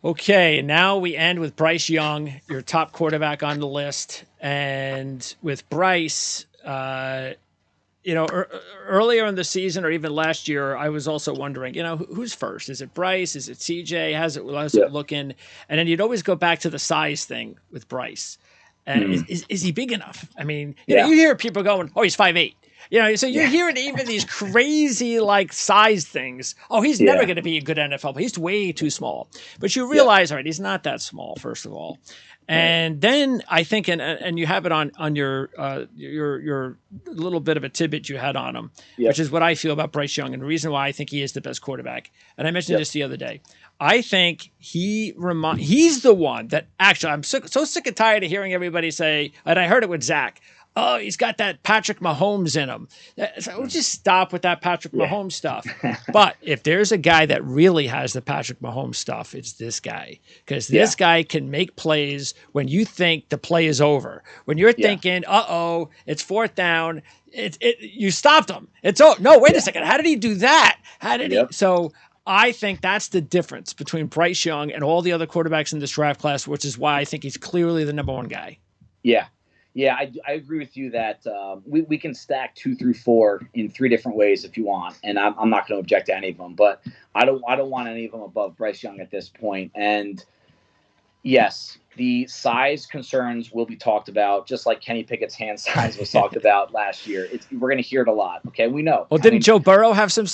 Okay, now we end with Bryce Young, your top quarterback on the list. And with Bryce, earlier in the season or even last year, I was also wondering, who's first? Is it Bryce? Is it CJ? How's it Yeah. looking? And then you'd always go back to the size thing with Bryce. Mm. Is he big enough? I mean, Yeah. you hear people going, "Oh, he's 5'8". So you're Yeah. hearing even these crazy like size things. Oh, he's never Yeah. going to be a good NFL player. He's way too small. But you Yep. realize, all right, he's not that small, first of all. Right. And then I think, and you have it on your little bit of a tidbit you had on him, which Yep. is what I feel about Bryce Young, and the reason why I think he is the best quarterback. And I mentioned Yep. this the other day. I think he's the one that actually I'm so sick and tired of hearing everybody say, and I heard it with Zach. Oh, he's got that Patrick Mahomes in him. So we'll Mm. just stop with that Patrick Yeah. Mahomes stuff. But if there's a guy that really has the Patrick Mahomes stuff, it's this guy. Because Yeah. this guy can make plays when you think the play is over. When you're Yeah. thinking, uh-oh, it's fourth down, you stopped him. No, wait a Yeah. second. How did he do that? How did he? Yep. So I think that's the difference between Bryce Young and all the other quarterbacks in this draft class, which is why I think he's clearly the number one guy. Yeah. Yeah. I agree with you that we can stack 2 through 4 in 3 different ways if you want, and I'm not going to object to any of them. But I don't want any of them above Bryce Young at this point. And yes, the size concerns will be talked about, just like Kenny Pickett's hand size was talked about last year. We're going to hear it a lot. Okay, we know. Well, I didn't mean, Joe Burrow have some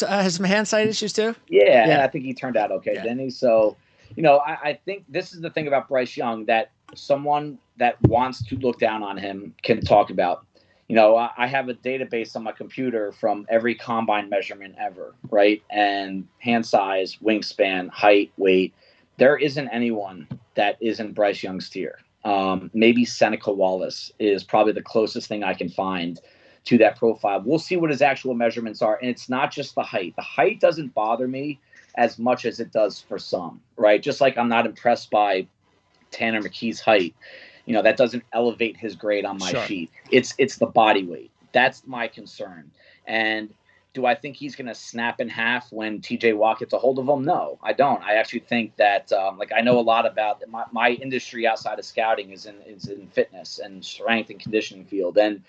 hand side issues too? yeah, and Yeah, I think he turned out okay, yeah. didn't he? So, I think this is the thing about Bryce Young that someone that wants to look down on him can talk about. I have a database on my computer from every combine measurement ever, right? And hand size, wingspan, height, weight. There isn't anyone that isn't Bryce Young's tier. Maybe Seneca Wallace is probably the closest thing I can find to that profile. We'll see what his actual measurements are. And it's not just the height. The height doesn't bother me as much as it does for some, right? Just like I'm not impressed by Tanner McKee's height. That doesn't elevate his grade on my Sure. sheet. It's the body weight. That's my concern. And do I think he's going to snap in half when TJ Watt gets a hold of him? No, I don't. I actually think that, I know a lot about my industry outside of scouting is in fitness and strength and conditioning field. And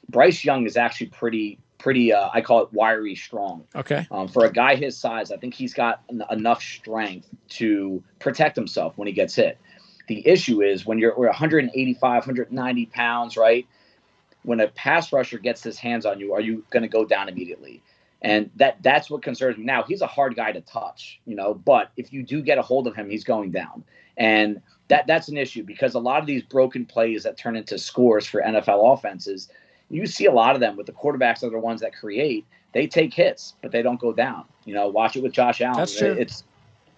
Bryce Young is actually pretty. I call it wiry strong. Okay. For a guy his size, I think he's got enough strength to protect himself when he gets hit. The issue is when you're 185, 190 pounds, right? When a pass rusher gets his hands on you, are you going to go down immediately? And that's what concerns me. Now, he's a hard guy to touch, but if you do get a hold of him, he's going down. And that's an issue because a lot of these broken plays that turn into scores for NFL offenses, you see a lot of them with the quarterbacks that are the ones that create. They take hits, but they don't go down. Watch it with Josh Allen. That's true. It's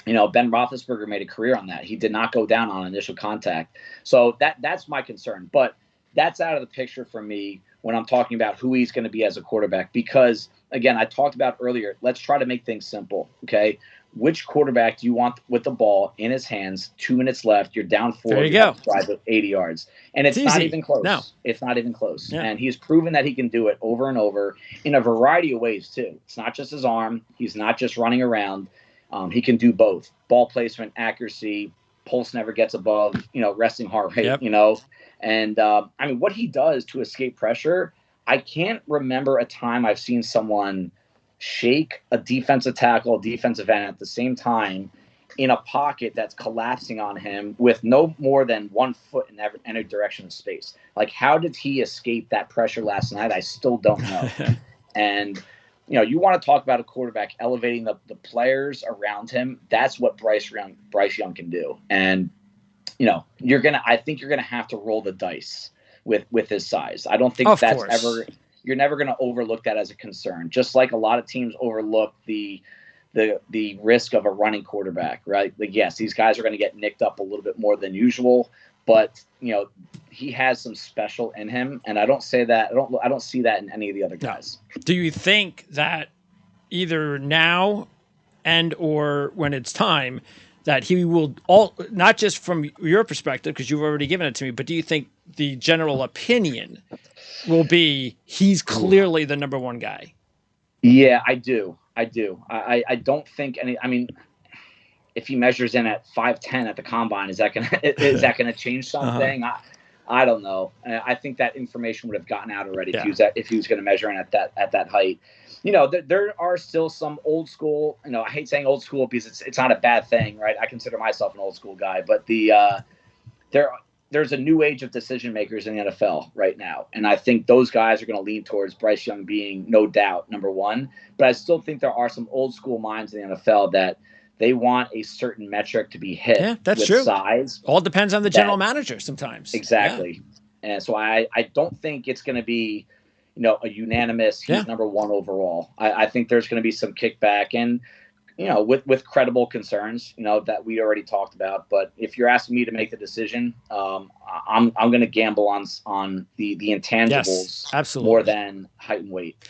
Ben Roethlisberger made a career on that. He did not go down on initial contact. So that's my concern. But that's out of the picture for me when I'm talking about who he's going to be as a quarterback. Because, again, I talked about earlier, let's try to make things simple, okay? Which quarterback do you want with the ball in his hands, 2 minutes left, you're down 4, There you you have go. to drive it 80 yards. And it's not easy. even close. No. It's not even close. Yeah. And he's proven that he can do it over and over in a variety of ways, too. It's not just his arm. He's not just running around. He can do both. Ball placement, accuracy, pulse never gets above, resting heart rate, Yep. And what he does to escape pressure, I can't remember a time I've seen someone shake a defensive tackle, defensive end at the same time in a pocket that's collapsing on him with no more than 1 foot in every direction of space. Like, how did he escape that pressure last night? I still don't know. And you want to talk about a quarterback elevating the players around him. That's what Bryce Young can do. And I think you're gonna have to roll the dice with his size. I don't think Of that's course. you're never gonna overlook that as a concern. Just like a lot of teams overlook the risk of a running quarterback, right? Like, yes, these guys are going to get nicked up a little bit more than usual, but he has some special in him, and I don't say that. I don't see that in any of the other guys. No. Do you think that either now and or when it's time that he will not just from your perspective because you've already given it to me, but do you think the general opinion will be he's clearly the number one guy? Yeah, I do. I don't think any. I mean, if he measures in at 5'10" at the combine, is that gonna change something? I don't know. I think that information would have gotten out already if he was going to measure in at that height. There are still some old school. I hate saying old school because it's not a bad thing, right? I consider myself an old school guy, but there's a new age of decision makers in the NFL right now, and I think those guys are going to lean towards Bryce Young being no doubt number one. But I still think there are some old school minds in the NFL that they want a certain metric to be hit. Yeah, that's with true. Size. All depends on the general manager sometimes. Exactly. Yeah. And so I don't think it's going to be, a unanimous he's number one overall. I think there's going to be some kickback and, with credible concerns, that we already talked about. But if you're asking me to make the decision, I'm going to gamble on the intangibles absolutely. more than height and weight.